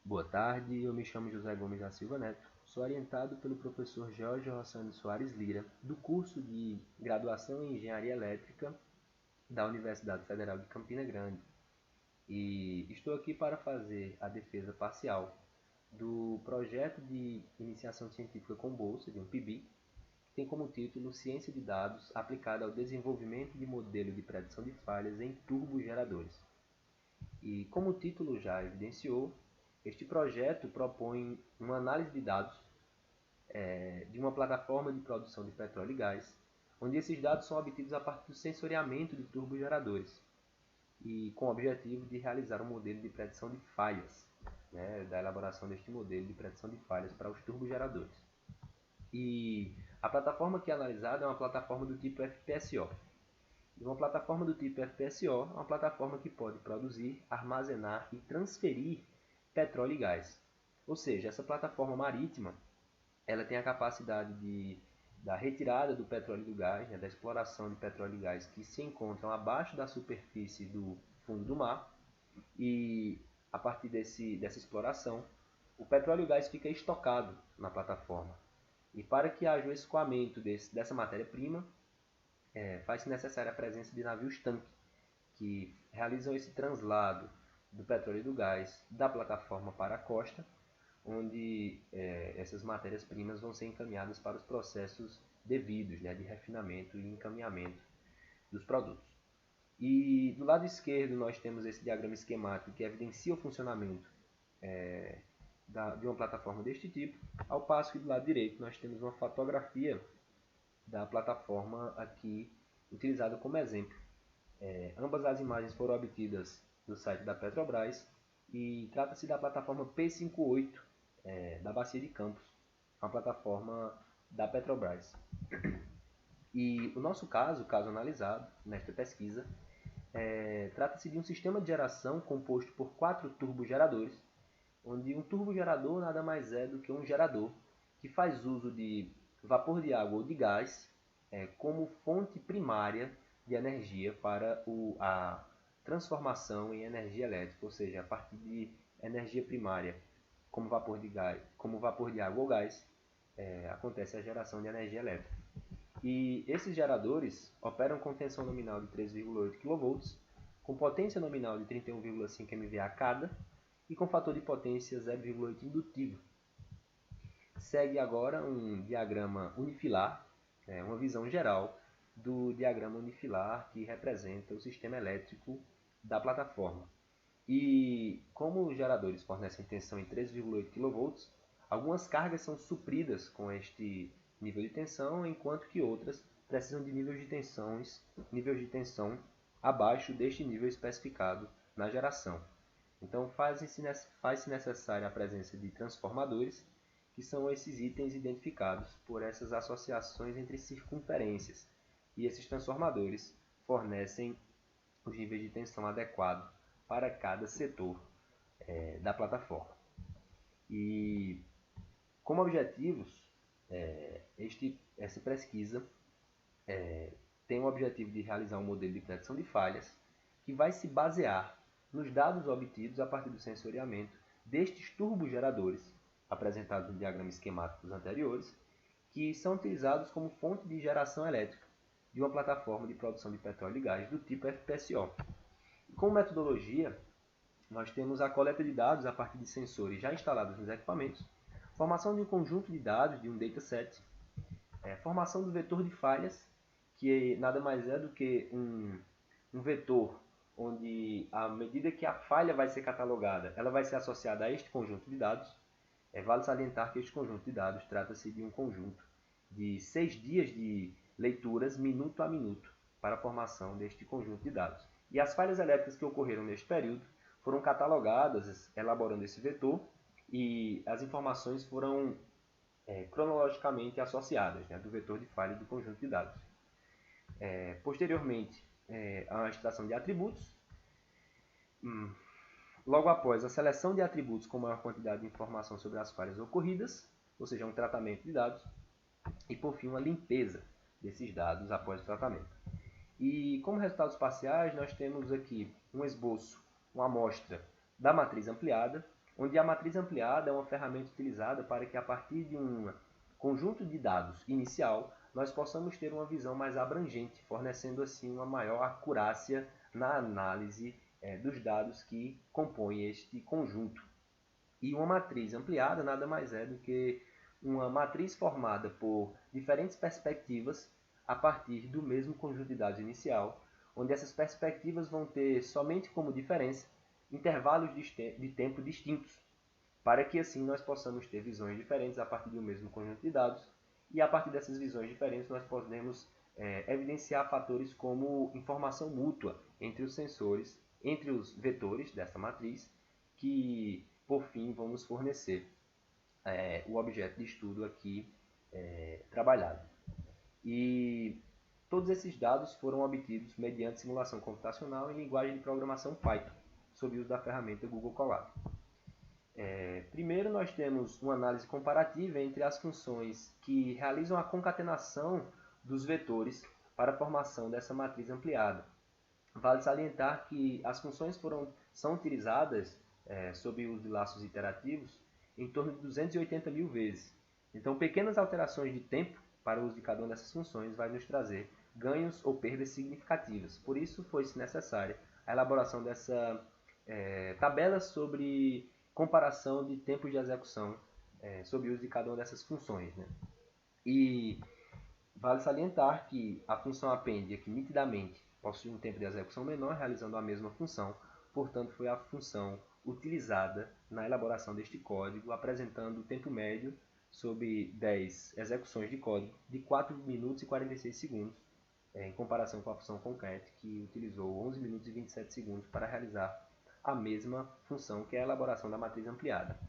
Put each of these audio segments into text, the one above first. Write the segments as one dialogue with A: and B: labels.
A: Boa tarde, eu me chamo José Gomes da Silva Neto, sou orientado pelo professor Jorge Rossano Soares Lira, do curso de Graduação em Engenharia Elétrica da Universidade Federal de Campina Grande. E estou aqui para fazer a defesa parcial do projeto de iniciação científica com bolsa, de um PIBIC, que tem como título Ciência de Dados aplicada ao desenvolvimento de modelo de predição de falhas em turbogeradores. E como o título já evidenciou, este projeto propõe uma análise de dados de uma plataforma de produção de petróleo e gás, onde esses dados são obtidos a partir do sensoriamento de turbogeradores e com o objetivo de realizar um modelo de predição de falhas, da elaboração deste modelo de predição de falhas para os turbogeradores. E a plataforma que é analisada é uma plataforma do tipo FPSO. E uma plataforma do tipo FPSO é uma plataforma que pode produzir, armazenar e transferir petróleo e gás. Ou seja, essa plataforma marítima ela tem a capacidade da retirada do petróleo e do gás, da exploração de petróleo e gás que se encontram abaixo da superfície do fundo do mar, e a partir dessa exploração, o petróleo e o gás fica estocado na plataforma. E para que haja o escoamento dessa matéria-prima, faz-se necessária a presença de navios-tanque, que realizam esse translado do petróleo e do gás da plataforma para a costa, onde essas matérias-primas vão ser encaminhadas para os processos devidos, de refinamento e encaminhamento dos produtos. E do lado esquerdo nós temos esse diagrama esquemático que evidencia o funcionamento de uma plataforma deste tipo, ao passo que do lado direito nós temos uma fotografia da plataforma aqui utilizada como exemplo. Ambas as imagens foram obtidas do site da Petrobras e trata-se da plataforma P58 da Bacia de Campos, uma plataforma da Petrobras. E o nosso caso analisado nesta pesquisa, trata-se de um sistema de geração composto por 4 turbogeradores, onde um turbogerador nada mais é do que um gerador que faz uso de vapor de água ou de gás como fonte primária de energia para a transformação em energia elétrica, ou seja, a partir de energia primária, como vapor de água ou gás, acontece a geração de energia elétrica. E esses geradores operam com tensão nominal de 3,8 kV, com potência nominal de 31,5 MVA cada e com fator de potência 0,8 indutivo. Segue agora um diagrama unifilar, uma visão geral do diagrama unifilar que representa o sistema elétrico da plataforma. E como os geradores fornecem tensão em 3,8 kV, algumas cargas são supridas com este nível de tensão, enquanto que outras precisam de níveis de tensão abaixo deste nível especificado na geração. Então faz-se necessária a presença de transformadores, que são esses itens identificados por essas associações entre circunferências. E esses transformadores fornecem os níveis de tensão adequados para cada setor da plataforma. E como objetivos, essa pesquisa tem o objetivo de realizar um modelo de predição de falhas que vai se basear nos dados obtidos a partir do sensoriamento destes turbogeradores, apresentados no diagrama esquemático dos anteriores, que são utilizados como fonte de geração elétrica de uma plataforma de produção de petróleo e gás do tipo FPSO. Como metodologia, nós temos a coleta de dados a partir de sensores já instalados nos equipamentos, formação de um conjunto de dados, de um dataset, formação do vetor de falhas, que nada mais é do que um vetor onde, à medida que a falha vai ser catalogada, ela vai ser associada a este conjunto de dados. Vale salientar que este conjunto de dados trata-se de um conjunto de 6 dias de leituras minuto a minuto para a formação deste conjunto de dados. E as falhas elétricas que ocorreram neste período foram catalogadas, elaborando esse vetor, e as informações foram cronologicamente associadas, do vetor de falha do conjunto de dados. Posteriormente, a extração de atributos. Logo após, a seleção de atributos com maior quantidade de informação sobre as falhas ocorridas, ou seja, um tratamento de dados. E, por fim, uma limpeza desses dados após o tratamento. E, como resultados parciais, nós temos aqui um esboço, uma amostra da matriz ampliada, onde a matriz ampliada é uma ferramenta utilizada para que, a partir de um conjunto de dados inicial, nós possamos ter uma visão mais abrangente, fornecendo assim uma maior acurácia na análise dos dados que compõem este conjunto. E uma matriz ampliada nada mais é do que uma matriz formada por diferentes perspectivas a partir do mesmo conjunto de dados inicial, onde essas perspectivas vão ter somente como diferença intervalos de tempo distintos, para que assim nós possamos ter visões diferentes a partir do mesmo conjunto de dados, e a partir dessas visões diferentes nós podemos evidenciar fatores como informação mútua entre os sensores, entre os vetores dessa matriz, que por fim vão nos fornecer o objeto de estudo aqui trabalhado. E todos esses dados foram obtidos mediante simulação computacional em linguagem de programação Python, sob o uso da ferramenta Google Colab. Primeiro, nós temos uma análise comparativa entre as funções que realizam a concatenação dos vetores para a formação dessa matriz ampliada. Vale salientar que as funções são utilizadas sob o uso de laços iterativos em torno de 280 mil vezes. Então, pequenas alterações de tempo para o uso de cada uma dessas funções vai nos trazer ganhos ou perdas significativas. Por isso, foi-se necessária a elaboração dessa tabela sobre comparação de tempos de execução sob o uso de cada uma dessas funções, né? E vale salientar que a função append aqui nitidamente possui um tempo de execução menor realizando a mesma função, portanto foi a função utilizada na elaboração deste código, apresentando o tempo médio sob 10 execuções de código de 4 minutos e 46 segundos, em comparação com a função concat, que utilizou 11 minutos e 27 segundos para realizar a mesma função, que é a elaboração da matriz ampliada.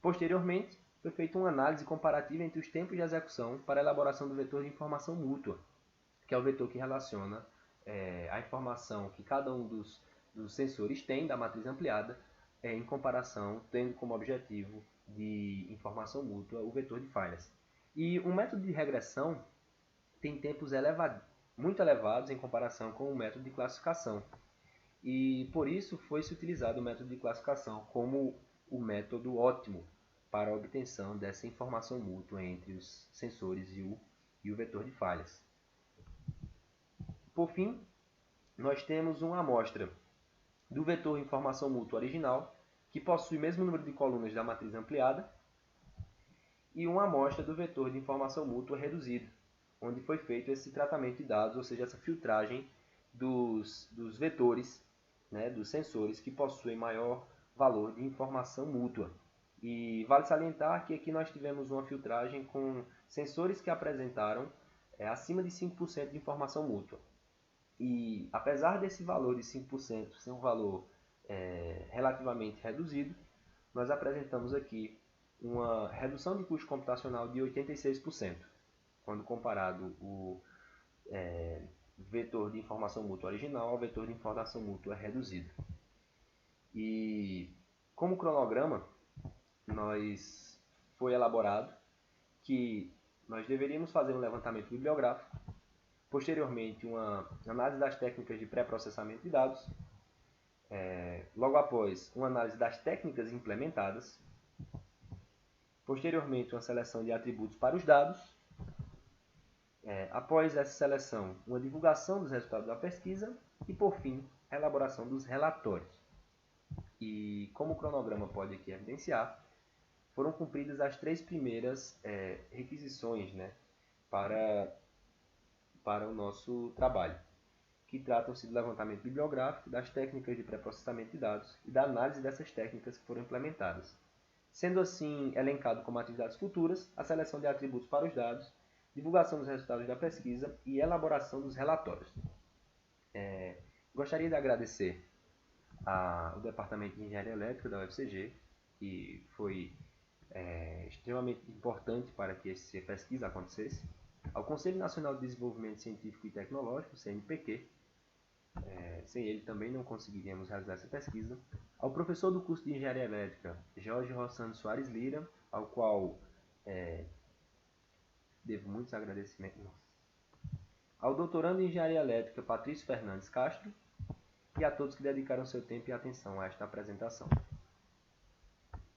A: Posteriormente, foi feita uma análise comparativa entre os tempos de execução para a elaboração do vetor de informação mútua, que é o vetor que relaciona a informação que cada um dos sensores tem da matriz ampliada, em comparação, tendo como objetivo de informação mútua o vetor de falhas. E um método de regressão tem tempos muito elevados em comparação com o método de classificação. E por isso foi-se utilizado o método de classificação como o método ótimo para a obtenção dessa informação mútua entre os sensores e o vetor de falhas. Por fim, nós temos uma amostra do vetor informação mútua original, que possui o mesmo número de colunas da matriz ampliada, e uma amostra do vetor de informação mútua reduzido, onde foi feito esse tratamento de dados, ou seja, essa filtragem dos vetores, né, dos sensores que possuem maior valor de informação mútua. E vale salientar que aqui nós tivemos uma filtragem com sensores que apresentaram acima de 5% de informação mútua. E apesar desse valor de 5% ser um valor relativamente reduzido, nós apresentamos aqui uma redução de custo computacional de 86%, quando comparado o vetor de informação mútua original ao vetor de informação mútua reduzido. E como cronograma, foi elaborado que nós deveríamos fazer um levantamento bibliográfico, posteriormente uma análise das técnicas de pré-processamento de dados, logo após uma análise das técnicas implementadas, posteriormente uma seleção de atributos para os dados, após essa seleção uma divulgação dos resultados da pesquisa e por fim a elaboração dos relatórios. E como o cronograma pode aqui evidenciar, foram cumpridas as 3 primeiras requisições, né, para o nosso trabalho, que tratam-se do levantamento bibliográfico, das técnicas de pré-processamento de dados e da análise dessas técnicas que foram implementadas. Sendo assim elencado como atividades futuras, a seleção de atributos para os dados, divulgação dos resultados da pesquisa e elaboração dos relatórios. Gostaria de agradecer ao Departamento de Engenharia Elétrica da UFCG, que foi extremamente importante para que essa pesquisa acontecesse, ao Conselho Nacional de Desenvolvimento Científico e Tecnológico, CNPq, sem ele também não conseguiríamos realizar essa pesquisa, ao professor do curso de Engenharia Elétrica, Jorge Rossano Soares Lira, ao qual devo muitos agradecimentos, ao doutorando em Engenharia Elétrica, Patrício Fernandes Castro, e a todos que dedicaram seu tempo e atenção a esta apresentação.